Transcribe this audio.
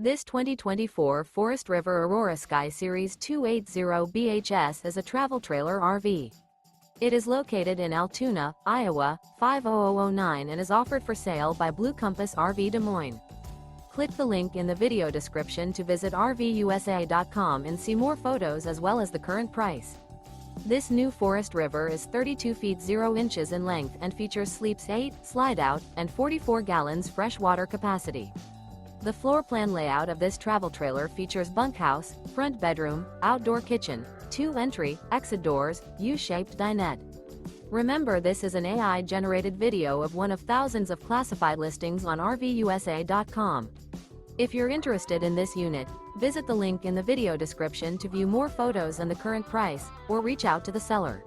This 2024 Forest River Aurora Sky Series 280 BHS is a travel trailer RV. It is located in Altoona, Iowa, 50009 and is offered for sale by Blue Compass RV Des Moines. Click the link in the video description to visit RVUSA.com and see more photos as well as the current price. This new Forest River is 32 feet 0 inches in length and features sleeps 8, Slideout, and 44 gallons fresh water capacity. The floor plan layout of this travel trailer features bunkhouse, front bedroom, outdoor kitchen, 2 entry, exit doors, U-shaped dinette. Remember, this is an AI-generated video of one of thousands of classified listings on RVUSA.com. If you're interested in this unit, visit the link in the video description to view more photos and the current price, or reach out to the seller.